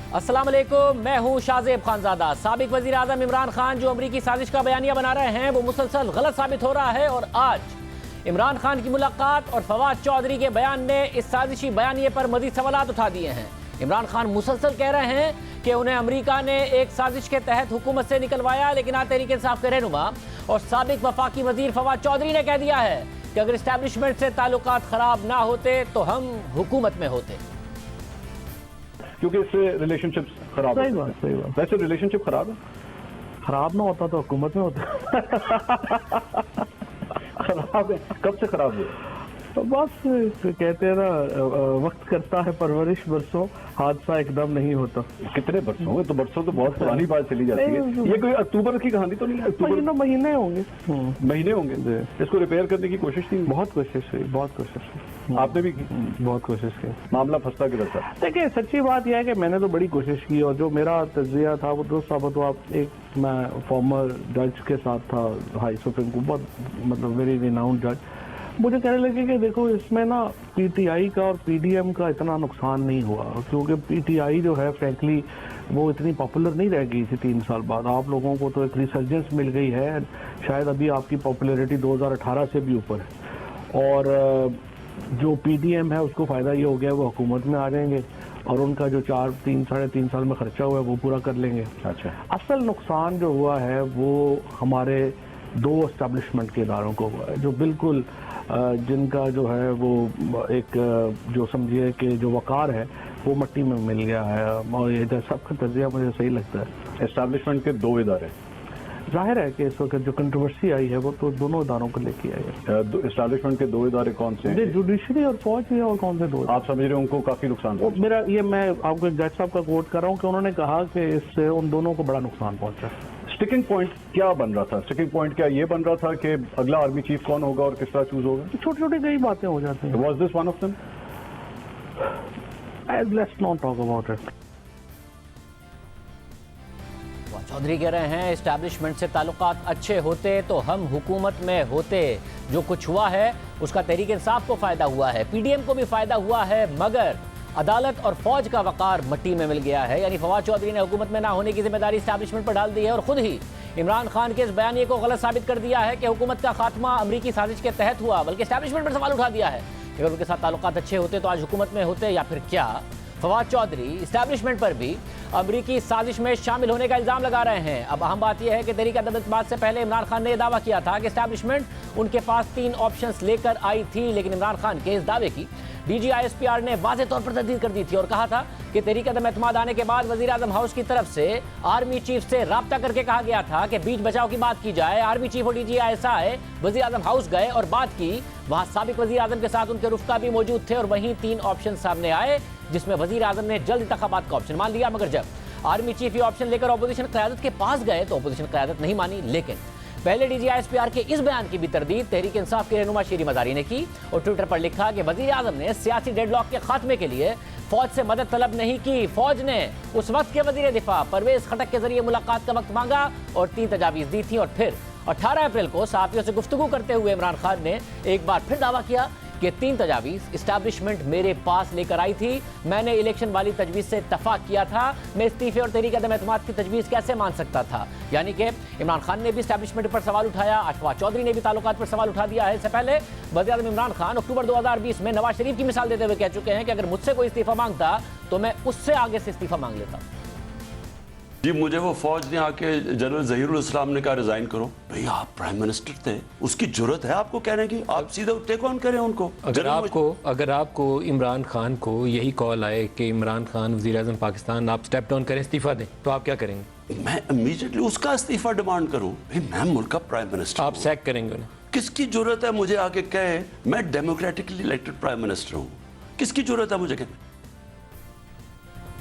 السلام علیکم، میں ہوں شاہزیب خانزادہ۔ سابق وزیر اعظم عمران خان جو امریکی سازش کا بیانیہ بنا رہے ہیں وہ مسلسل غلط ثابت ہو رہا ہے، اور آج عمران خان کی ملاقات اور فواد چودھری کے بیان نے اس سازشی بیانیے پر مزید سوالات اٹھا دیے ہیں۔ عمران خان مسلسل کہہ رہے ہیں کہ انہیں امریکہ نے ایک سازش کے تحت حکومت سے نکلوایا، لیکن آج تحریک انصاف کے رہنما اور سابق وفاقی وزیر فواد چودھری نے کہہ دیا ہے کہ اگر اسٹیبلشمنٹ سے تعلقات خراب نہ ہوتے تو ہم حکومت میں ہوتے، کیونکہ اس سے ریلیشن شپ خراب صحیح بات ویسے ریلیشن شپ خراب ہے، خراب نہ ہوتا تو حکومت میں ہوتا خراب ہے، کب سے خراب ہے؟ بس کہتے ہیں نا وقت کرتا ہے پرورش، برسوں حادثہ ایک دم نہیں ہوتا۔ کتنے برسوں ہوئے؟ تو برسوں تو بہت پرانی بات چلی جاتی ہے، یہ کوئی اکتوبر کی کہانی تو نہیں ہے؟ اکتوبر مہینے ہوں گے، مہینے ہوں گے۔ اس کو ریپیئر کرنے کی کوشش تھی؟ بہت کوشش کی، آپ نے بھی کی؟ بہت کوشش کی۔ معاملہ پھنستا کدھر تھا؟ دیکھیں سچی بات یہ ہے کہ میں نے تو بڑی کوشش کی، اور جو میرا تجزیہ تھا وہ دوست صاحب تو آپ ایک میں فارمر جج کے ساتھ تھا ہائی سپریم کو، بہت مطلب ویری ریناؤنڈ جج، مجھے کہنے لگے کہ دیکھو اس میں نا پی ٹی آئی کا اور پی ڈی ایم کا اتنا نقصان نہیں ہوا، کیونکہ پی ٹی آئی جو ہے فرینکلی وہ اتنی پاپولر نہیں رہ گئی تھی 3 سال بعد۔ آپ لوگوں کو تو ایک ریسرجنس مل گئی ہے، شاید ابھی آپ کی پاپولیرٹی 2018 سے بھی اوپر ہے، اور جو پی ڈی ایم ہے اس کو فائدہ یہ ہو گیا وہ حکومت میں آ جائیں گے، اور ان کا جو 3.5 سال میں خرچہ ہوا ہے وہ پورا کر لیں گے۔ اچھا، اصل نقصان جو ہوا ہے وہ ہمارے 2 اسٹیبلشمنٹ کے اداروں کو ہوا ہے، جو بالکل جن کا جو ہے وہ ایک جو سمجھیے کہ جو وقار ہے وہ مٹی میں مل گیا ہے، اور یہ سب کا تجزیہ مجھے صحیح لگتا ہے۔ اسٹیبلشمنٹ کے 2 ادارے، ظاہر ہے کہ اس وقت جو کنٹروورسی آئی ہے وہ تو دونوں اداروں کو لے کے آئی ہے۔ اسٹیبلشمنٹ کے 2 ادارے کون سے ہیں؟ جوڈیشری اور فوج بھی ہے، اور کون سے 2؟ آپ سمجھ رہے ہیں ان کو کافی نقصان پہنچا؟ میرا یہ میں آپ کو جج صاحب کا کوٹ کر رہا ہوں کہ انہوں نے کہا کہ اس سے ان دونوں کو بڑا نقصان پہنچا۔ سٹیکنگ پوائنٹ کیا بن رہا تھا؟ سٹیکنگ پوائنٹ کیا یہ بن رہا تھا کہ اگلا آرمی چیف کون ہوگا اور کس طرح چوز ہوگا؟ چھوٹی چھوٹی کئی باتیں ہو جاتی ہیں۔ Was this one of them? Let's not talk about it. Chaudhry کہہ رہے ہیں اسٹیبلشمنٹ سے تعلقات اچھے ہوتے تو ہم حکومت میں ہوتے، جو کچھ ہوا ہے اس کا تحریک انصاف کو فائدہ ہوا ہے، پی ڈی ایم کو بھی فائدہ ہوا ہے، مگر عدالت اور فوج کا وقار مٹی میں مل گیا ہے۔ یعنی فواد چودھری نے حکومت میں نہ ہونے کی ذمہ داری اسٹیبلشمنٹ پر ڈال دی ہے، اور خود ہی عمران خان کے اس بیانیے کو غلط ثابت کر دیا ہے کہ حکومت کا خاتمہ امریکی سازش کے تحت ہوا، بلکہ اسٹیبلشمنٹ پر سوال اٹھا دیا ہے کہ اگر ان کے ساتھ تعلقات اچھے ہوتے تو آج حکومت میں ہوتے یا پھر کیا۔ فواد چودھری اسٹیبلشمنٹ پر بھی امریکی سازش میں شامل ہونے کا الزام لگا رہے ہیں۔ اب اہم بات یہ ہے کہ تحریک عدم اعتماد سے پہلے عمران خان نے یہ دعویٰ کیا تھا کہ اسٹیبلشمنٹ ان کے پاس 3 آپشنز لے کر آئی تھی، لیکن عمران خان کے اس دعوے کی D G I S P R نے واضح طور پر تردید کر دی تھی، اور کہا تھا کہ تحریک عدم اعتماد آنے کے بعد وزیر اعظم ہاؤس کی طرف سے آرمی چیف سے رابطہ کر کے کہا گیا تھا کہ بیچ بچاؤ کی بات کی جائے۔ آرمی چیف اور D G I S I وزیر اعظم ہاؤس گئے اور بات کی، وہاں سابق وزیر اعظم کے ساتھ ان کے رفقا بھی موجود تھے، اور وہیں 3 آپشن سامنے آئے جس میں وزیر اعظم نے جلد انتخابات کا آپشن مان لیا، مگر جب آرمی چیف یہ آپشن لے کر اپوزیشن قیادت کے پاس گئے تو اپوزیشن قیادت نہیں مانی۔ لیکن پہلے D G I S P R کے اس بیان کی بھی تردید تحریک انصاف کے رہنما شیری مزاری نے کی، اور ٹویٹر پر لکھا کہ وزیر اعظم نے سیاسی ڈیڈ لاک کے خاتمے کے لیے فوج سے مدد طلب نہیں کی، فوج نے اس وقت کے وزیر دفاع پرویز خٹک کے ذریعے ملاقات کا وقت مانگا اور 3 تجاویز دی تھی، اور پھر 18 اپریل کو صحافیوں سے گفتگو کرتے ہوئے عمران خان نے ایک بار پھر دعویٰ کیا کہ 3 تجاویز اسٹیبلشمنٹ میرے پاس لے کر آئی تھی، میں نے الیکشن والی تجویز سے اتفاق کیا تھا، میں استعفے اور تحریک عدم اعتماد کی تجویز کیسے مان سکتا تھا۔ یعنی کہ عمران خان نے بھی اسٹیبلشمنٹ پر سوال اٹھایا، فواد چودھری نے بھی تعلقات پر سوال اٹھا دیا ہے۔ اس سے پہلے وزیر اعظم عمران خان اکتوبر 2020 میں نواز شریف کی مثال دیتے ہوئے کہہ چکے ہیں کہ اگر مجھ سے کوئی استعفیٰ مانگتا تو میں اس سے آگے سے استعفیٰ مانگ لیتا۔ جی مجھے وہ فوج نے آ کے جنرل ظہیر الاسلام نے کہا ریزائن کرو، بھئی آپ پرائم منسٹر تھے، اس کی جرت ہے آپ کو کہنے کی؟ آپ سیدھا ٹیک آن کریں ان کو۔ اگر آپ کو عمران خان کو یہی کال آئے کہ عمران خان وزیر اعظم پاکستان آپ سٹیپ ڈاؤن کریں، استعفیٰ دیں، تو آپ کیا کریں گے؟ میں امیجیٹلی اس کا استعفیٰ ڈیمانڈ کروں، بھئی میں ملک کا پرائم منسٹر آپ سیک کریں گے انہیں؟ کس کی جرت ہے مجھے آ کے کہے میں ڈیموکریٹکلی الیکٹڈ پرائم منسٹر ہوں؟ کس کی جرت ہے مجھے کہنے؟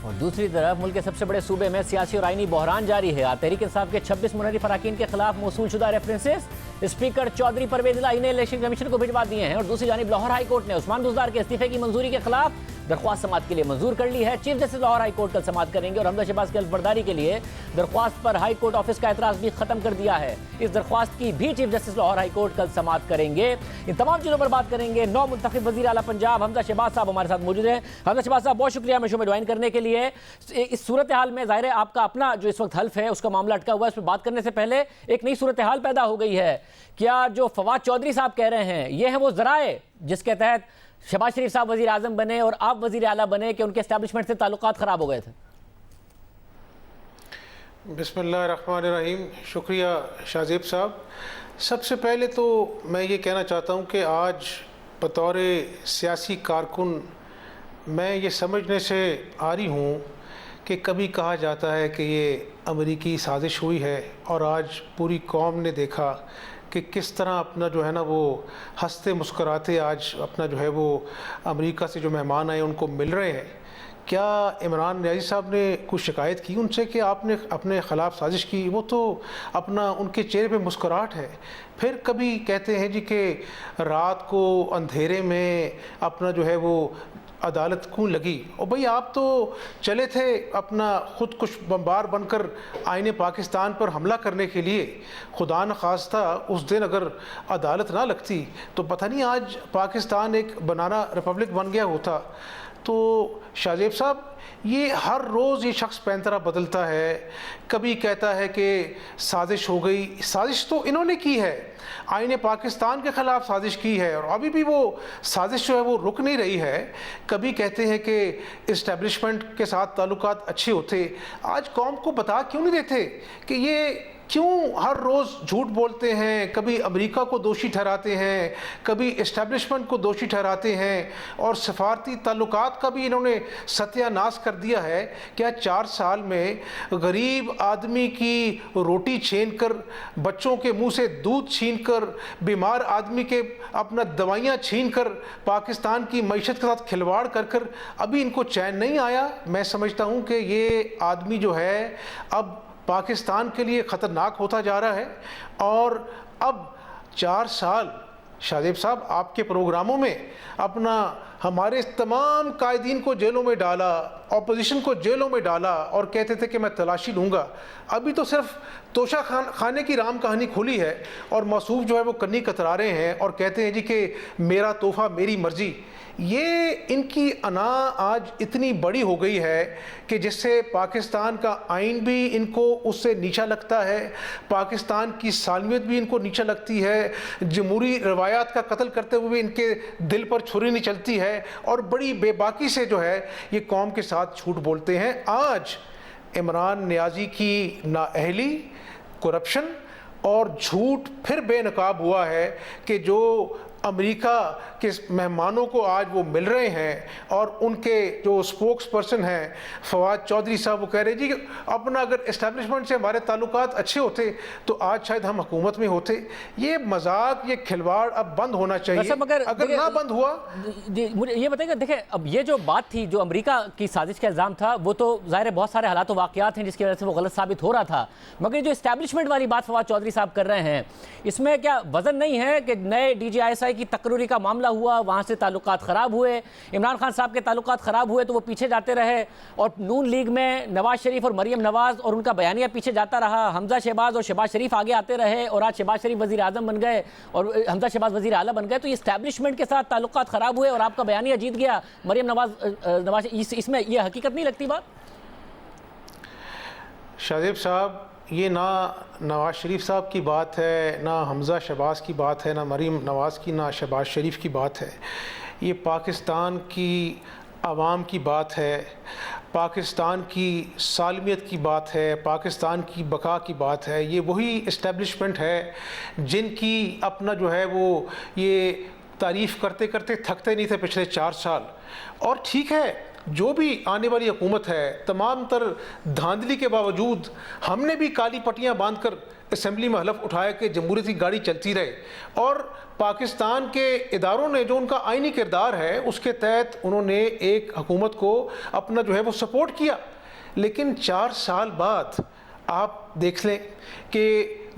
اور دوسری طرف ملک کے سب سے بڑے صوبے میں سیاسی اور آئینی بحران جاری ہے۔ تحریک انصاف کے 26 منحرف اراکین کے خلاف موصول شدہ ریفرنسز اسپیکر چودھری پرویز الہی نے الیکشن کمیشن کو بھجوا دیے ہیں، اور دوسری جانب لاہور ہائی کورٹ نے عثمان بزدار کے استعفے کی منظوری کے خلاف درخواست سماعت کے لیے منظور کر لی ہے. Chief justice Lahore high court کل سماعت کریں گے اور حمزہ شہباز کی الفبرداری کے لیے درخواست پر ہائی کورٹ آفس کا اعتراض بھی ختم کر دیا ہے. اس درخواست کی بھی chief justice Lahore high court کل سماعت کریں گے. ان تمام چیزوں پر بات کریں گے. نو منتخب وزیر اعلیٰ پنجاب حمزہ شہباز صاحب ہمارے ساتھ موجود ہیں. حمزہ شہباز صاحب بہت شکریہ ہمیں شو میں جوائن کرنے کے لیے. اس صورتحال میں ظاہر ہے آپ کا اپنا جو اس وقت حلف ہے اس کا معاملہ اٹکا ہوا ہے, اس پہ بات کرنے سے پہلے ایک نئی صورتحال پیدا ہو گئی ہے. کیا جو فواد چودھری صاحب کہہ رہے ہیں یہ ہیں وہ ذرائع جس کے تحت شہباز شریف صاحب وزیر اعظم بنے اور آپ وزیر اعلیٰ بنے کہ ان کے اسٹیبلشمنٹ سے تعلقات خراب ہو گئے تھے؟ بسم اللہ الرحمن الرحیم. شکریہ شاہزیب صاحب. سب سے پہلے تو میں یہ کہنا چاہتا ہوں کہ آج بطور سیاسی کارکن میں یہ سمجھنے سے آری ہوں کہ کبھی کہا جاتا ہے کہ یہ امریکی سازش ہوئی ہے, اور آج پوری قوم نے دیکھا کہ کس طرح اپنا جو ہے نا وہ ہنستے مسکراتے آج اپنا جو ہے وہ امریکہ سے جو مہمان آئے ان کو مل رہے ہیں. کیا عمران نیازی صاحب نے کوئی شکایت کی ان سے کہ آپ نے اپنے خلاف سازش کی؟ وہ تو اپنا ان کے چہرے پہ مسکراہٹ ہے. پھر کبھی کہتے ہیں جی کہ رات کو اندھیرے میں اپنا جو ہے وہ عدالت کیوں لگی؟ اور بھئی آپ تو چلے تھے اپنا خودکش بمبار بن کر آئین پاکستان پر حملہ کرنے کے لیے. خدا نخواستہ اس دن اگر عدالت نہ لگتی تو پتہ نہیں آج پاکستان ایک بنانا ریپبلک بن گیا ہوتا. تو شاہزیب صاحب یہ ہر روز یہ شخص پینترا بدلتا ہے. کبھی کہتا ہے کہ سازش ہو گئی. سازش تو انہوں نے کی ہے, آئین پاکستان کے خلاف سازش کی ہے, اور ابھی بھی وہ سازش جو ہے وہ رک نہیں رہی ہے. کبھی کہتے ہیں کہ اسٹیبلشمنٹ کے ساتھ تعلقات اچھے ہوتے. آج قوم کو بتا کیوں نہیں دیتے کہ یہ کیوں ہر روز جھوٹ بولتے ہیں؟ کبھی امریکہ کو دوشی ٹھہراتے ہیں, کبھی اسٹیبلشمنٹ کو دوشی ٹھہراتے ہیں, اور سفارتی تعلقات کا بھی انہوں نے ستیہ ناش کر دیا ہے. کیا 4 سال میں غریب آدمی کی روٹی چھین کر, بچوں کے منہ سے دودھ چھین کر, بیمار آدمی کے اپنا دوائیاں چھین کر, پاکستان کی معیشت کے ساتھ کھلواڑ کر کر ابھی ان کو چین نہیں آیا؟ میں سمجھتا ہوں کہ یہ آدمی جو ہے اب پاکستان کے لیے خطرناک ہوتا جا رہا ہے. اور اب 4 سال شاہزیب صاحب آپ کے پروگراموں میں اپنا ہمارے تمام قائدین کو جیلوں میں ڈالا, اپوزیشن کو جیلوں میں ڈالا, اور کہتے تھے کہ میں تلاشی لوں گا. ابھی تو صرف توشہ خانے کی رام کہانی کھلی ہے اور موصوف جو ہے وہ کنی کترا رہے ہیں اور کہتے ہیں جی کہ میرا تحفہ میری مرضی. یہ ان کی انا آج اتنی بڑی ہو گئی ہے کہ جس سے پاکستان کا آئین بھی ان کو اس سے نیچا لگتا ہے, پاکستان کی سالمیت بھی ان کو نیچا لگتی ہے, جمہوری روایات کا قتل کرتے ہوئے ان کے دل پر چھری نہیں چلتی ہے, اور بڑی بے باکی سے جو ہے یہ قوم کے ساتھ جھوٹ بولتے ہیں. آج عمران نیازی کی نااہلی, کرپشن اور جھوٹ پھر بے نقاب ہوا ہے کہ جو امریکہ کے مہمانوں کو آج وہ مل رہے ہیں, اور ان کے جو سپوکس پرسن ہیں فواد چودھری صاحب وہ کہہ رہے جی اپنا اگر اسٹیبلشمنٹ سے ہمارے تعلقات اچھے ہوتے تو آج شاید ہم حکومت میں ہوتے. یہ مذاق, یہ کھلواڑ اب بند ہونا چاہیے. اگر نہ بند ہوا مجھے یہ بتائیں گے, دیکھیں اب یہ جو بات تھی, جو امریکہ کی سازش کا الزام تھا, وہ تو ظاہر بہت سارے حالات و واقعات ہیں جس کی وجہ سے وہ غلط ثابت ہو رہا تھا, مگر جو اسٹیبلشمنٹ والی بات فواد چودھری صاحب کر رہے ہیں اس میں کیا وزن نہیں ہے کہ نئے ڈی جی ISI کی تقرری کا معاملہ ہوا, وہاں سے تعلقات خراب ہوئے, عمران خان صاحب کے تعلقات خراب ہوئے تو وہ پیچھے جاتے رہے, اور نون لیگ میں نواز شریف اور مریم نواز اور ان کا بیانیہ پیچھے جاتا رہا, حمزہ شہباز اور شہباز شریف آگے آتے رہے, اور آج شہباز شریف وزیر اعظم بن گئے اور حمزہ شہباز وزیر اعلیٰ بن گئے. تو یہ اسٹیبلشمنٹ کے ساتھ تعلقات خراب ہوئے اور آپ کا بیانیہ جیت گیا مریم نواز, اس میں یہ حقیقت نہیں لگتی بات؟ شاہزیب صاحب یہ نہ نواز شریف صاحب کی بات ہے, نہ حمزہ شہباز کی بات ہے, نہ مریم نواز کی, نہ شہباز شریف کی بات ہے. یہ پاکستان کی عوام کی بات ہے, پاکستان کی سالمیت کی بات ہے, پاکستان کی بقا کی بات ہے. یہ وہی اسٹیبلشمنٹ ہے جن کی اپنا جو ہے وہ یہ تعریف کرتے کرتے تھکتے نہیں تھے پچھلے 4 سال. اور ٹھیک ہے جو بھی آنے والی حکومت ہے, تمام تر دھاندلی کے باوجود ہم نے بھی کالی پٹیاں باندھ کر اسمبلی میں حلف اٹھایا کہ جمہوریت کی گاڑی چلتی رہے, اور پاکستان کے اداروں نے جو ان کا آئینی کردار ہے اس کے تحت انہوں نے ایک حکومت کو اپنا جو ہے وہ سپورٹ کیا. لیکن 4 سال بعد آپ دیکھ لیں کہ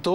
2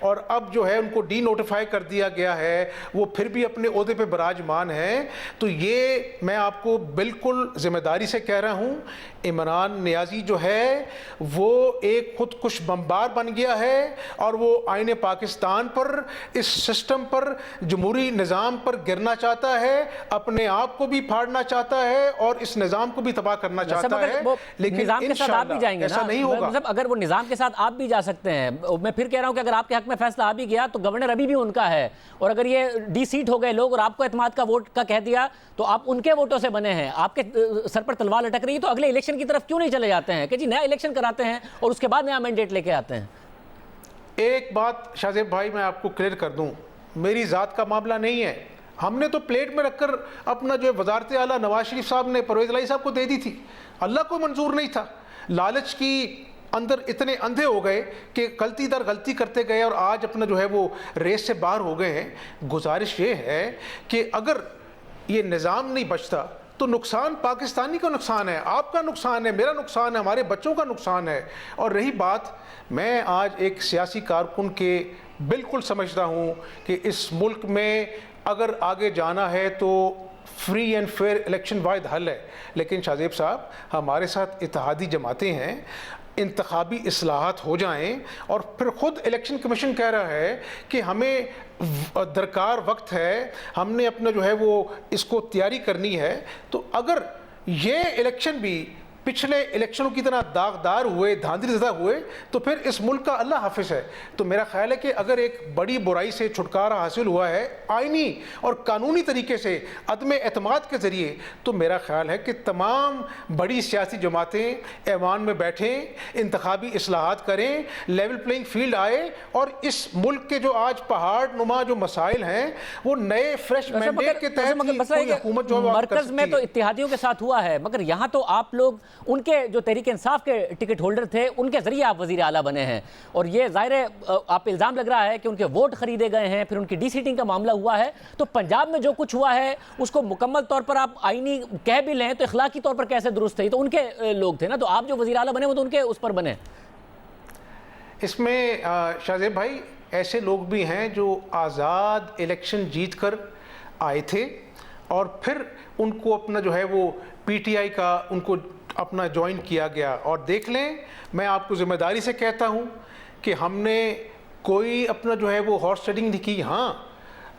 اور اب جو ہے ان کو ڈی نوٹیفائی کر دیا گیا ہے، وہ پھر بھی اپنے عہدے پہ براجمان ہیں، تو یہ میں آپ کو بالکل ذمہ داری سے کہہ رہا ہوں، عمران نیازی جو ہے وہ ایک خود کش بمبار بن گیا ہے اور وہ آئین پاکستان پر، اس سسٹم پر، جمہوری نظام پر گرنا چاہتا ہے، اپنے آپ کو بھی پھاڑنا چاہتا ہے اور اس نظام کو بھی تباہ کرنا چاہتا ہے، لیکن نظام کے ساتھ آپ بھی جائیں گے ایسا نہیں ہوگا۔ مطلب اگر وہ نظام کے ساتھ آپ بھی جا سکتے ہیں، میں پھر کہہ رہا ہوں کہ اگر آپ کے حق میں فیصلہ آ بھی گیا تو گورنر ابھی بھی ان کا ہے، اور اگر یہ ڈی سیٹ ہو گئے لوگ اور آپ کو اعتماد کا ووٹ کا کہہ دیا تو آپ ان کے ووٹوں سے بنے ہیں، آپ کے سر پر تلوار لٹک رہی ہے، تو اگلے الیکشن کی طرف کیوں نہیں چلے جاتے ہیں کہ جی نیا الیکشن کراتے ہیں اور اس کے بعد نیا مینڈیٹ لے کے آتے ہیں؟ ایک بات شاہ زیب بھائی میں آپ کو کلیئر کر دوں، میری ذات کا معاملہ نہیں ہے، ہم نے تو پلیٹ میں رکھ کر اپنا جو وزارت اعلیٰ نواز شریف صاحب نے پرویز الہی صاحب کو دے دی تھی، اللہ کو منظور نہیں تھا، لالچ کی اندر اتنے اندھے ہو گئے کہ غلطی در غلطی کرتے گئے اور آج اپنا جو ہے وہ ریس سے باہر ہو گئے ہیں۔ گزارش یہ ہے کہ اگر یہ نظام نہیں بچتا تو نقصان پاکستانی کا نقصان ہے، آپ کا نقصان ہے، میرا نقصان ہے، ہمارے بچوں کا نقصان ہے۔ اور رہی بات، میں آج ایک سیاسی کارکن کے بالکل سمجھتا ہوں کہ اس ملک میں اگر آگے جانا ہے تو فری اینڈ فیئر الیکشن واحد حل ہے، لیکن شاہ زیب صاحب ہمارے ساتھ اتحادی جماعتیں ہیں، انتخابی اصلاحات ہو جائیں، اور پھر خود الیکشن کمیشن کہہ رہا ہے کہ ہمیں درکار وقت ہے، ہم نے اپنا جو ہے وہ اس کو تیاری کرنی ہے، تو اگر یہ الیکشن بھی پچھلے الیکشنوں کی طرح داغدار ہوئے، دھاندلی زدہ ہوئے، تو پھر اس ملک کا اللہ حافظ ہے۔ تو میرا خیال ہے کہ اگر ایک بڑی برائی سے چھٹکارا حاصل ہوا ہے آئینی اور قانونی طریقے سے عدم اعتماد کے ذریعے، تو میرا خیال ہے کہ تمام بڑی سیاسی جماعتیں ایوان میں بیٹھیں، انتخابی اصلاحات کریں، لیول پلینگ فیلڈ آئے، اور اس ملک کے جو آج پہاڑ نما جو مسائل ہیں وہ نئے فریش مینڈیٹ کے تحت کوئی حکومت جو مرکز میں تو اتحادیوں کے ساتھ ہوا ہے، مگر یہاں تو آپ لوگ ان کے جو تحریک انصاف کے ٹکٹ ہولڈر تھے ان کے ذریعے آپ وزیر اعلیٰ بنے ہیں، اور یہ ظاہر ہے آپ الزام لگ رہا ہے کہ ان کے ووٹ خریدے گئے ہیں، پھر ان کی ڈی سیٹنگ کا معاملہ ہوا ہے، تو پنجاب میں جو کچھ ہوا ہے اس کو مکمل طور پر آپ آئینی کہہ بھی لیں تو اخلاقی طور پر کیسے درست ہے؟ تو ان کے لوگ تھے نا، تو آپ جو وزیر اعلیٰ بنے وہ تو ان کے اس پر بنے۔ اس میں شاہ زیب بھائی ایسے لوگ بھی ہیں جو آزاد الیکشن جیت کر آئے تھے اور پھر ان کو اپنا جو ہے وہ پی ٹی آئی کا ان کو اپنا جوائن کیا گیا، اور دیکھ لیں میں آپ کو ذمہ داری سے کہتا ہوں کہ ہم نے کوئی اپنا جو ہے وہ ہارس ٹریڈنگ نہیں کی، ہاں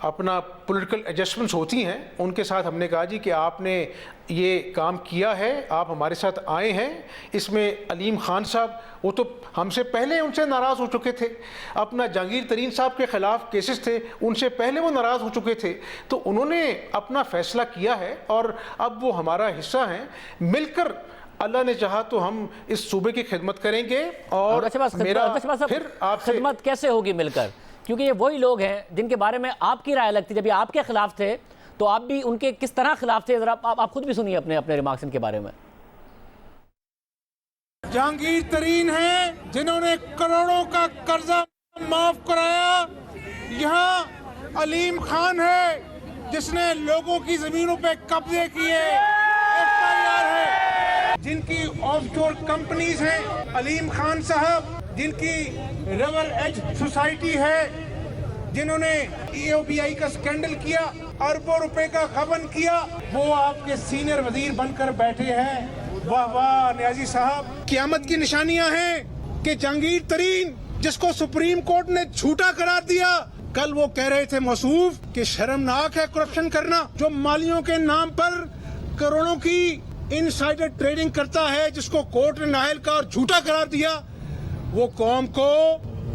اپنا پولیٹیکل ایڈجسٹمنٹس ہوتی ہیں، ان کے ساتھ ہم نے کہا جی کہ آپ نے یہ کام کیا ہے، آپ ہمارے ساتھ آئے ہیں۔ اس میں علیم خان صاحب وہ تو ہم سے پہلے ان سے ناراض ہو چکے تھے، اپنا جہانگیر ترین صاحب کے خلاف کیسز تھے ان سے پہلے وہ ناراض ہو چکے تھے، تو انہوں نے اپنا فیصلہ کیا ہے اور اب وہ ہمارا حصہ ہیں، مل کر اللہ نے چاہا تو ہم اس صوبے کی خدمت کریں گے۔ اور میرا پھر آپ سے خدمت کیسے ہوگی مل کر؟ کیونکہ یہ وہی لوگ ہیں جن کے بارے میں آپ کی رائے الگ تھی، جب یہ آپ کے خلاف تھے تو آپ بھی ان کے کس طرح خلاف تھے، ذرا آپ خود بھی سنیے اپنے ریمارکس ان کے بارے میں۔ جہانگیر ترین ہیں جنہوں نے کروڑوں کا قرضہ معاف کرایا، یہاں علیم خان ہے جس نے لوگوں کی زمینوں پہ قبضے کیے، FIR ہے جن کی آف شور کمپنیز ہیں، علیم خان صاحب جن کی ریور ایج سوسائٹی ہے، جنہوں نے EOBI کا سکینڈل کیا، اربوں روپے کا غبن کیا، وہ آپ کے سینئر وزیر بن کر بیٹھے ہیں۔ واہ واہ نیازی صاحب، قیامت کی نشانیاں ہیں کہ جہانگیر ترین جس کو سپریم کورٹ نے جھوٹا قرار دیا، کل وہ کہہ رہے تھے موصوف کہ شرمناک ہے کرپشن کرنا، جو مالیوں کے نام پر کروڑوں کی انسائڈر ٹریڈنگ کرتا ہے، جس کو کورٹ نے نااہل کا اور جھوٹا قرار دیا، وہ قوم کو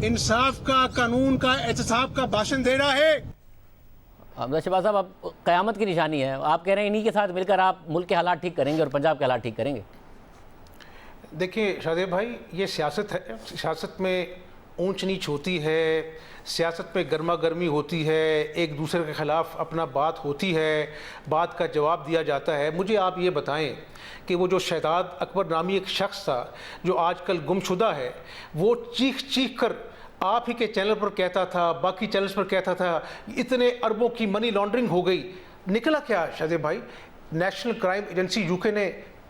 انصاف کا، قانون کا، احتساب کا بھاشن دے رہا ہے۔ عبداللہ شہباز صاحب، اب قیامت کی نشانی ہے، آپ کہہ رہے ہیں انہی کے ساتھ مل کر آپ ملک کے حالات ٹھیک کریں گے اور پنجاب کے حالات ٹھیک کریں گے؟ دیکھیں شاہ زیب بھائی، یہ سیاست ہے، سیاست میں اونچ نیچ ہوتی ہے، سیاست میں گرما گرمی ہوتی ہے، ایک دوسرے کے خلاف اپنا بات ہوتی ہے، بات کا جواب دیا جاتا ہے۔ مجھے آپ یہ بتائیں کہ وہ جو شہزاد اکبر نامی ایک شخص تھا جو آج کل گم شدہ ہے، وہ چیخ چیخ کر آپ ہی کے چینل پر کہتا تھا، باقی چینلز پر کہتا تھا اتنے اربوں کی منی لانڈرنگ ہو گئی، نکلا کیا شاہ زیب بھائی؟ نیشنل کرائم ایجنسی UK نے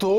2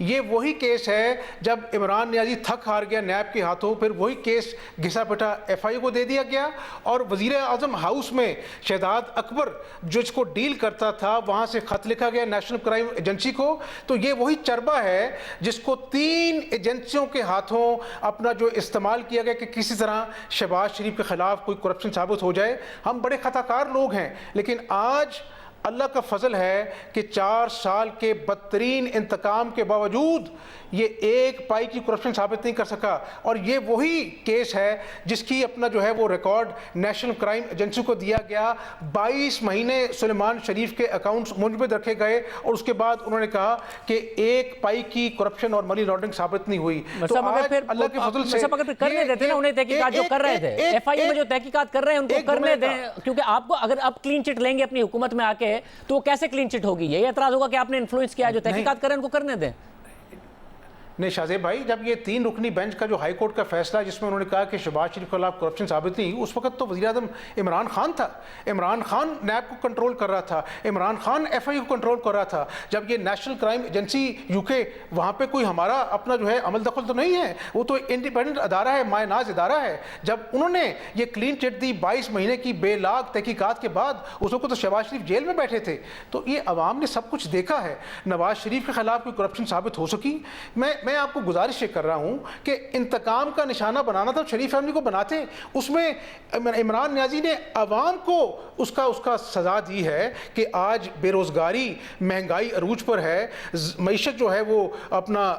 یہ وہی کیس ہے جب عمران نیازی تھک ہار گیا نیب کے ہاتھوں، پھر وہی کیس گھسا پٹا ایف آئی اے کو دے دیا گیا، اور وزیر اعظم ہاؤس میں شہزاد اکبر جو اس کو ڈیل کرتا تھا وہاں سے خط لکھا گیا نیشنل کرائم ایجنسی کو. تو یہ وہی چربہ ہے جس کو 3 ایجنسیوں کے ہاتھوں اپنا جو استعمال کیا گیا کہ کسی طرح شہباز شریف کے خلاف کوئی کرپشن ثابت ہو جائے. ہم بڑے خطا کار لوگ ہیں، لیکن آج اللہ کا فضل ہے کہ 4 سال کے بدترین انتقام کے باوجود یہ 1 پائی کی کرپشن ثابت نہیں کر سکا. اور یہ وہی کیس ہے جس کی اپنا جو ہے وہ ریکارڈ نیشنل کرائم ایجنسی کو دیا گیا. 22 مہینے سلیمان شریف کے اکاؤنٹس منجمد رکھے گئے اور اس کے بعد انہوں نے کہا کہ 1 پائی کی کرپشن اور منی لانڈرنگ ثابت نہیں ہوئی. تو آج اللہ کے فضل سے اگر کرنے دیتے نا انہیں تحقیقات جو کر رہے تھے، ایف آئی اے میں جو تحقیقات کر رہے ہیں ان کو کرنے دیں، کیونکہ آپ کو اگر آپ کلین چٹ لیں گے اپنی حکومت میں آ کے تو وہ کیسے کلین چٹ ہوگی؟ یہی اعتراض ہوگا کہ آپ نے انفلوئنس کیا. جو تحقیقات کر رہے ہیں ان کو کرنے دیں. نہیں شاہزیب بھائی، جب یہ 3 رکنی بینچ کا جو ہائی کورٹ کا فیصلہ جس میں انہوں نے کہا کہ شہباز شریف کے خلاف کرپشن ثابت نہیں، اس وقت تو وزیر اعظم عمران خان تھا. عمران خان نیب کو کنٹرول کر رہا تھا، عمران خان ایف آئی کو کنٹرول کر رہا تھا. جب یہ نیشنل کرائم ایجنسی یو کے، وہاں پہ کوئی ہمارا اپنا جو ہے عمل دخل تو نہیں ہے، وہ تو انڈیپینڈنٹ ادارہ ہے، مائع ناز ادارہ ہے. جب انہوں نے یہ کلین چٹ دی 22 مہینے کی بے لاگ تحقیقات کے بعد، اس وقت تو شہباز شریف جیل میں بیٹھے تھے. تو یہ عوام نے سب کچھ دیکھا ہے. نواز شریف کے خلاف کوئی کرپشن ثابت ہو سکی؟ میں آپ کو گزارش کر رہا ہوں کہ انتقام کا نشانہ بنانا تھا، شریف فیملی کو بناتے. اس میں عمران نیازی نے عوام کو اس کا سزا دی ہے کہ آج بے روزگاری، مہنگائی عروج پر ہے، معیشت جو ہے وہ اپنا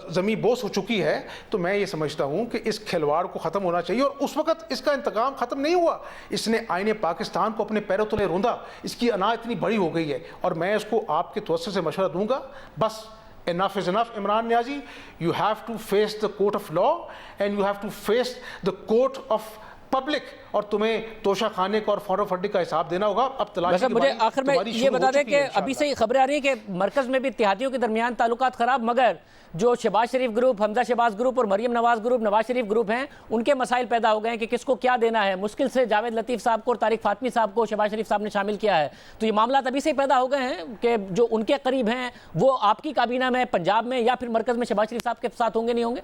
زمین بوس ہو چکی ہے. تو میں یہ سمجھتا ہوں کہ اس کھلواڑ کو ختم ہونا چاہیے. اور اس وقت اس کا انتقام ختم نہیں ہوا، اس نے آئین پاکستان کو اپنے پیروں تلے روندا. اس کی انا اتنی بڑی ہو گئی ہے، اور میں اس کو آپ کے توسط سے مشورہ دوں گا، بس enough is enough. Imran Niazi, you have to face the court of law and you have to face the court of public. اور تمہیں توشہ خانے کا اور فورا فنڈنگ کا حساب دینا ہوگا. اب تلاشی مجھے آخر میں یہ بتا دیں کہ ابھی سے خبریں آ رہی ہیں کہ مرکز میں بھی اتحادیوں کے درمیان تعلقات خراب، مگر جو شہباز شریف گروپ، حمزہ شہباز گروپ اور مریم نواز گروپ، نواز شریف گروپ ہیں، ان کے مسائل پیدا ہو گئے ہیں کہ کس کو کیا دینا ہے. مشکل سے جاوید لطیف صاحب کو اور طارق فاطمی صاحب کو شہباز شریف صاحب نے شامل کیا ہے. تو یہ معاملات ابھی سے ہی پیدا ہو گئے ہیں کہ جو ان کے قریب ہیں وہ آپ کی کابینہ میں، پنجاب میں یا پھر مرکز میں شہباز شریف صاحب کے ساتھ ہوں گے نہیں ہوں گے؟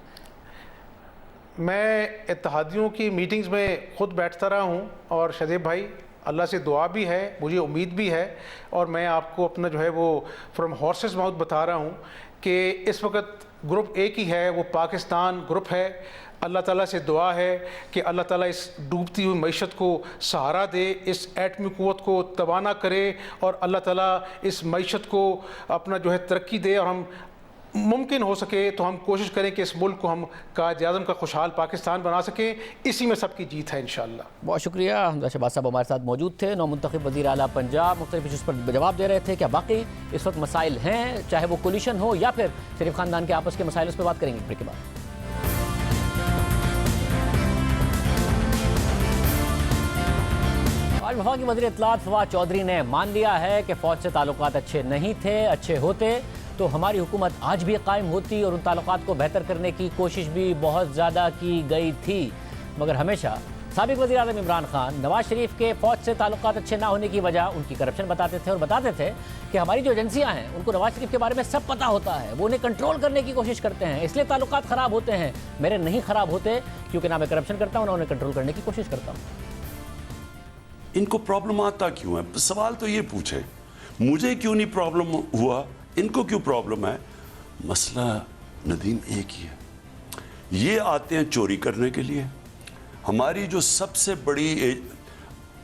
میں اتحادیوں کی میٹنگز میں خود بیٹھتا رہا ہوں، اور شہزیب بھائی اللہ سے دعا بھی ہے، مجھے امید بھی ہے، اور میں آپ کو اپنا جو ہے وہ فرام ہارسز ماؤتھ بتا رہا ہوں کہ اس وقت گروپ ایک ہی ہے، وہ پاکستان گروپ ہے. اللہ تعالیٰ سے دعا ہے کہ اللہ تعالیٰ اس ڈوبتی ہوئی معیشت کو سہارا دے، اس ایٹمی قوت کو توانا کرے، اور اللہ تعالیٰ اس معیشت کو اپنا جو ہے ترقی دے. اور ہم ممکن ہو سکے تو ہم کوشش کریں کہ اس ملک کو ہم قائد اعظم کا خوشحال پاکستان بنا سکیں. اسی میں سب کی جیت ہے انشاءاللہ. بہت شکریہ. حمزہ شہباز صاحب ہمارے ساتھ موجود تھے، نو منتخب وزیر اعلیٰ پنجاب. مختلف ایشوز پر جواب دے رہے تھے. کیا باقی اس وقت مسائل ہیں، چاہے وہ کولیشن ہو یا پھر شریف خاندان کے آپس کے مسائل، اس پہ بات کریں گے بریک کے بعد. آج وفاقی وزیر اطلاعات فواد چودھری نے مان لیا ہے کہ فوج سے تعلقات اچھے نہیں تھے. اچھے ہوتے تو ہماری حکومت آج بھی قائم ہوتی اور ان تعلقات کو بہتر کرنے کی کوشش بھی بہت زیادہ کی گئی تھی. مگر ہمیشہ سابق وزیر اعظم عمران خان نواز شریف کے فوج سے تعلقات اچھے نہ ہونے کی وجہ ان کی کرپشن بتاتے تھے، اور بتاتے تھے کہ ہماری جو ایجنسیاں ہیں ان کو نواز شریف کے بارے میں سب پتہ ہوتا ہے، وہ انہیں کنٹرول کرنے کی کوشش کرتے ہیں، اس لیے تعلقات خراب ہوتے ہیں. میرے نہیں خراب ہوتے کیونکہ نہ میں کرپشن کرتا ہوں نہ انہیں کنٹرول کرنے کی کوشش کرتا ہوں. ان کو پرابلم آتا کیوں ہے؟ سوال تو یہ پوچھے مجھے کیوں نہیں پرابلم ہوا، ان کو کیوں پرابلم ہے؟ مسئلہ ندیم ایک ہی ہے، یہ آتے ہیں چوری کرنے کے لیے. ہماری جو سب سے بڑی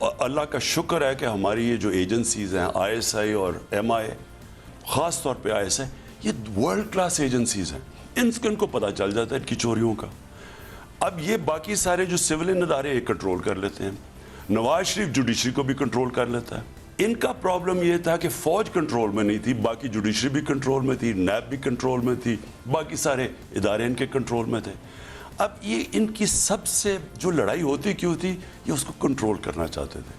اللہ کا شکر ہے کہ ہماری یہ جو ایجنسیز ہیں آئی ایس آئی اور ایم آئی، خاص طور پہ آئی ایس آئی، یہ ورلڈ کلاس ایجنسیز ہیں. ان کو پتہ چل جاتا ہے ان کی چوریوں کا. اب یہ باقی سارے جو سولین ادارے یہ کنٹرول کر لیتے ہیں. نواز شریف جوڈیشری کو بھی کنٹرول کر لیتا ہے. ان کا پرابلم یہ تھا کہ فوج کنٹرول میں نہیں تھی، باقی جوڈیشری بھی کنٹرول میں تھی، نیب بھی کنٹرول میں تھی، باقی سارے ادارے ان کے کنٹرول میں تھے. اب یہ ان کی سب سے جو لڑائی ہوتی کیوں تھی، یہ اس کو کنٹرول کرنا چاہتے تھے.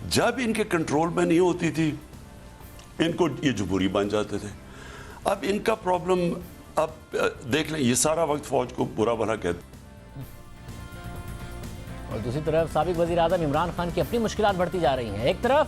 جب ان کے کنٹرول میں نہیں ہوتی تھی ان کو یہ جمہوری بن جاتے تھے. اب ان کا پرابلم اب دیکھ لیں، یہ سارا وقت فوج کو برا بھلا کہتے. اور دوسری طرف سابق وزیر اعظم عمران خان کی اپنی مشکلات بڑھتی جا رہی ہیں. ایک طرف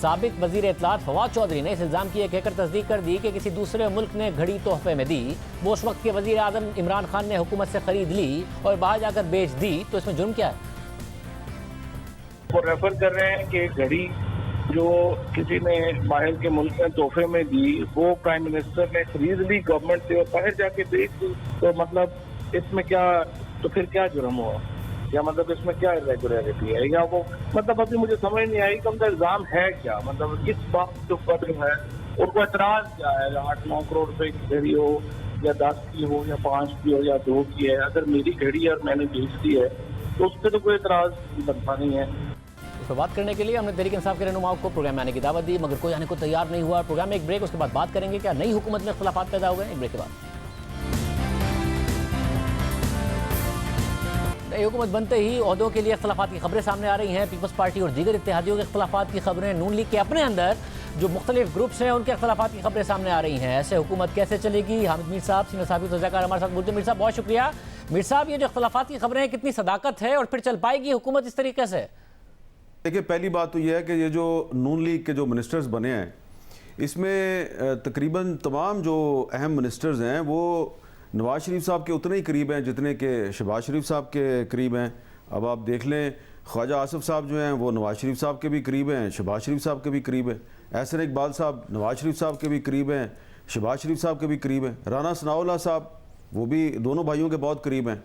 سابق وزیر اطلاعات فواد چودھری نے اس الزام کی ایک ایکڑ تصدیق کر دی کہ کسی دوسرے ملک نے گھڑی تحفے میں دی، وہ اس وقت کے وزیر اعظم عمران خان نے حکومت سے خرید لی اور باہر جا کر بیچ دی، تو اس میں جرم کیا ہے؟ وہ ریفر کر رہے ہیں کہ گھڑی جو کسی نے باہر کے ملک میں تحفے میں دی وہ پرائم منسٹر نے خرید لی گورنمنٹ سے اور باہر جا کے بیچ دی، تو مطلب اس میں کیا، تو پھر کیا جرم ہوا، یا مطلب اس میں کیا ریگولیرٹی ہے، یا وہ مطلب ابھی مجھے سمجھ نہیں آئی کہ ان کا الزام ہے کیا، مطلب کس بات کے اوپر جو ہے ان کو اعتراض کیا ہے، 8-9 کروڑ روپے کی گھڑی ہو یا 10 کی ہو یا 5 کی ہو یا 2 کی ہے، اگر میری گھڑی ہے اور میں نے بیچ دی ہے تو اس پہ تو کوئی اعتراض بنتا نہیں ہے۔ اس پر بات کرنے کے لیے ہم نے تحریک انصاف کے رہنماؤں کو پروگرام میں آنے کی دعوت دی، مگر کوئی آنے کو تیار نہیں ہوا۔ پروگرام میں ایک بریک، اس کے بعد بات کریں گے کیا نئی حکومت میں اختلافات پیدا ہو گئے، ایک بریک کے بعد۔ نئی حکومت بنتے ہی عہدوں کے لیے اختلافات کی خبریں سامنے آ رہی ہیں، پیپلز پارٹی اور دیگر اتحادیوں کے اختلافات کی خبریں، نون لیگ کے اپنے اندر جو مختلف گروپس ہیں ان کے اختلافات کی خبریں سامنے آ رہی ہیں۔ ایسے حکومت کیسے چلے گی؟ حامد میر صاحب سینئر صحافی رضا کار ہمارے ساتھ موجود ہیں۔ میر صاحب بہت شکریہ۔ میر صاحب یہ جو اختلافات کی خبریں ہیں کتنی صداقت ہے اور پھر چل پائے گی حکومت اس طریقے سے؟ دیکھیں پہلی بات تو یہ ہے کہ یہ جو نون لیگ کے جو منسٹرز بنے ہیں اس میں تقریباً تمام جو اہم منسٹرز ہیں وہ نواز شریف صاحب کے اتنے ہی قریب ہیں جتنے کہ شہباز شریف صاحب کے قریب ہیں۔ اب آپ دیکھ لیں خواجہ آصف صاحب جو ہیں وہ نواز شریف صاحب کے بھی قریب ہیں، شہباز شریف صاحب کے بھی قریب ہیں، احسن اقبال صاحب نواز شریف صاحب کے بھی قریب ہیں، شہباز شریف صاحب کے بھی قریب ہیں، رانا ثناء اللہ صاحب وہ بھی دونوں بھائیوں کے بہت قریب ہیں،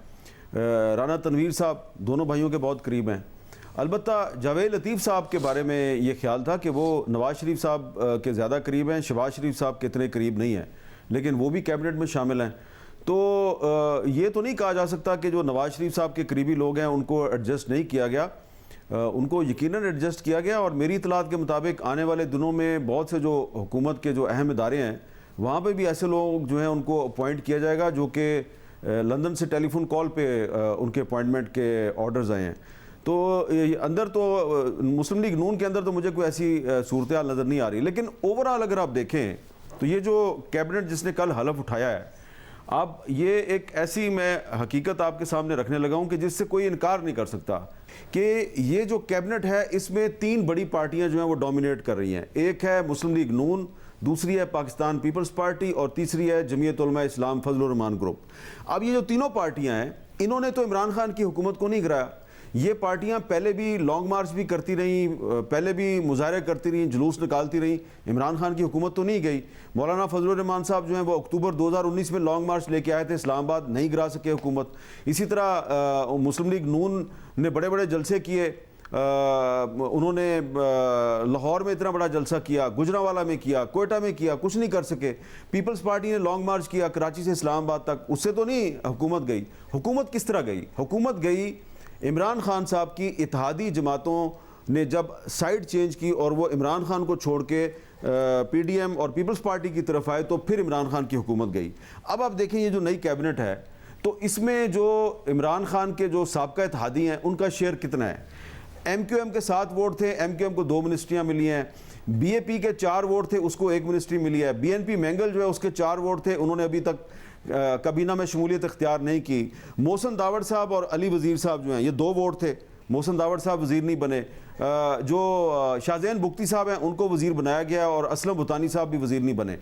رانا تنویر صاحب دونوں بھائیوں کے بہت قریب ہیں۔ البتہ جاوید لطیف صاحب کے بارے میں یہ خیال تھا کہ وہ نواز شریف صاحب کے زیادہ قریب ہیں، شہباز شریف صاحب کے اتنے قریب نہیں ہیں، لیکن وہ بھی کیبنٹ میں شامل ہیں۔ تو یہ تو نہیں کہا جا سکتا کہ جو نواز شریف صاحب کے قریبی لوگ ہیں ان کو ایڈجسٹ نہیں کیا گیا، ان کو یقیناً ایڈجسٹ کیا گیا، اور میری اطلاعات کے مطابق آنے والے دنوں میں بہت سے جو حکومت کے جو اہم ادارے ہیں وہاں پہ بھی ایسے لوگ جو ہیں ان کو اپوائنٹ کیا جائے گا جو کہ لندن سے ٹیلی فون کال پہ ان کے اپوائنٹمنٹ کے آرڈرز آئے ہیں۔ تو اندر تو مسلم لیگ نون کے اندر تو مجھے کوئی ایسی صورتحال نظر نہیں آ رہی، لیکن اوورآل اگر آپ دیکھیں تو یہ جو کیبنٹ جس نے کل حلف اٹھایا ہے، اب یہ ایک ایسی میں حقیقت آپ کے سامنے رکھنے لگا ہوں کہ جس سے کوئی انکار نہیں کر سکتا کہ یہ جو کیبنٹ ہے اس میں 3 بڑی پارٹیاں جو ہیں وہ ڈومینیٹ کر رہی ہیں۔ ایک ہے مسلم لیگ نون، دوسری ہے پاکستان پیپلز پارٹی، اور تیسری ہے جمعیت علماء اسلام فضل الرحمان گروپ۔ اب یہ جو تینوں پارٹیاں ہیں انہوں نے تو عمران خان کی حکومت کو نہیں گرایا، یہ پارٹیاں پہلے بھی لانگ مارچ بھی کرتی رہیں، پہلے بھی مظاہرے کرتی رہیں، جلوس نکالتی رہیں، عمران خان کی حکومت تو نہیں گئی۔ مولانا فضل الرحمان صاحب جو ہیں وہ اکتوبر 2019 میں لانگ مارچ لے کے آئے تھے اسلام آباد، نہیں گرا سکے حکومت۔ اسی طرح مسلم لیگ نون نے بڑے بڑے جلسے کیے، انہوں نے لاہور میں اتنا بڑا جلسہ کیا، گجرانوالہ میں کیا، کوئٹہ میں کیا، کچھ نہیں کر سکے۔ پیپلز پارٹی نے لانگ مارچ کیا کراچی سے اسلام آباد تک، اس سے تو نہیں حکومت گئی۔ حکومت کس طرح گئی؟ حکومت گئی عمران خان صاحب کی اتحادی جماعتوں نے جب سائیڈ چینج کی اور وہ عمران خان کو چھوڑ کے پی ڈی ایم اور پیپلز پارٹی کی طرف آئے تو پھر عمران خان کی حکومت گئی۔ اب آپ دیکھیں یہ جو نئی کیبنٹ ہے تو اس میں جو عمران خان کے جو سابقہ اتحادی ہیں ان کا شیئر کتنا ہے؟ ایم کیو ایم کے 7 ووٹ تھے، ایم کیو ایم کو 2 منسٹریاں ملی ہیں، بی اے پی کے 4 ووٹ تھے، اس کو 1 منسٹری ملی ہے، بی این پی مینگل جو ہے اس کے 4 ووٹ تھے، انہوں نے ابھی تک کابینہ میں شمولیت اختیار نہیں کی۔ محسن داوڑ صاحب اور علی وزیر صاحب جو ہیں یہ 2 ووٹ تھے، محسن داوڑ صاحب وزیر نہیں بنے۔ جو شاہزین بگٹی صاحب ہیں ان کو وزیر بنایا گیا اور اسلم بھوتانی صاحب بھی وزیر نہیں بنے۔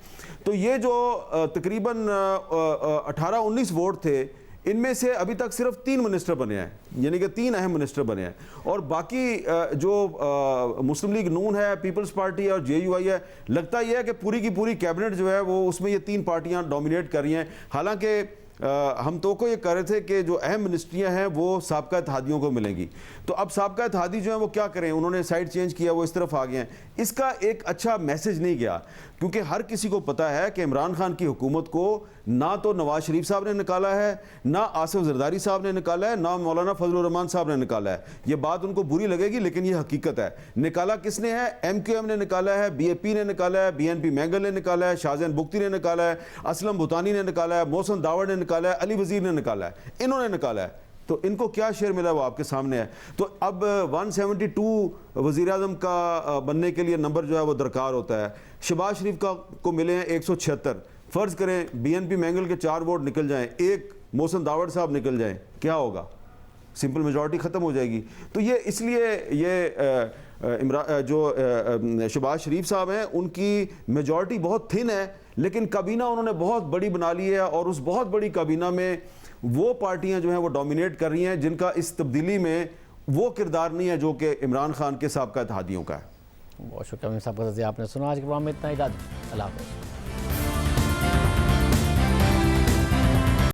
تو یہ جو تقریباً 18-19 ووٹ تھے ان میں سے ابھی تک صرف 3 منسٹر بنے ہیں، یعنی کہ 3 اہم منسٹر بنے ہیں، اور باقی جو مسلم لیگ نون ہے، پیپلز پارٹی اور جے یو آئی ہے، لگتا یہ ہے کہ پوری کی پوری کیبنٹ جو ہے وہ اس میں یہ 3 پارٹیاں ڈومینیٹ کر رہی ہیں۔ حالانکہ ہم توقع یہ کر رہے تھے کہ جو اہم منسٹریاں ہیں وہ سابقہ اتحادیوں کو ملیں گی، تو اب سابقہ اتحادی جو ہیں وہ کیا کریں، انہوں نے سائیڈ چینج کیا، وہ اس طرف آ گئے ہیں۔ اس کا ایک اچھا میسج نہیں گیا، کیونکہ ہر کسی کو پتا ہے کہ عمران خان کی حکومت کو نہ تو نواز شریف صاحب نے نکالا ہے، نہ آصف زرداری صاحب نے نکالا ہے، نہ مولانا فضل الرحمان صاحب نے نکالا ہے۔ یہ بات ان کو بری لگے گی لیکن یہ حقیقت ہے۔ نکالا کس نے ہے؟ ایم کیو ایم نے نکالا ہے، بی اے پی نے نکالا ہے، بی این پی مینگل نے نکالا ہے، شاہزین بگٹی نے نکالا ہے، اسلم بھوتانی نے نکالا ہے، محسن داوڑ نے نکالا ہے، علی وزیر نے نکالا ہے، انہوں نے نکالا ہے۔ تو ان کو کیا شیئر ملا وہ آپ کے سامنے ہے۔ تو اب 172 وزیر اعظم کا بننے کے لیے نمبر جو ہے وہ درکار ہوتا ہے۔ شہباز شریف کو ملے ہیں 176، فرض کریں بی این پی مینگل کے 4 ووٹ نکل جائیں، 1 محسن داوڑ صاحب نکل جائیں، کیا ہوگا؟ سمپل میجورٹی ختم ہو جائے گی۔ تو یہ اس لیے یہ جو شہباز شریف صاحب ہیں ان کی میجورٹی بہت تھن ہے، لیکن کابینہ انہوں نے بہت بڑی بنا لی ہے، اور اس بہت بڑی کابینہ میں وہ پارٹیاں جو ہیں وہ ڈومینیٹ کر رہی ہیں جن کا اس تبدیلی میں وہ کردار نہیں ہے جو کہ عمران خان کے سابقہ اتحادیوں کا ہے۔ بہت شکریہ امین صاحب کا، آپ نے سنا۔ آج کے پروگرام میں اتنا ہی، اللہ حافظ۔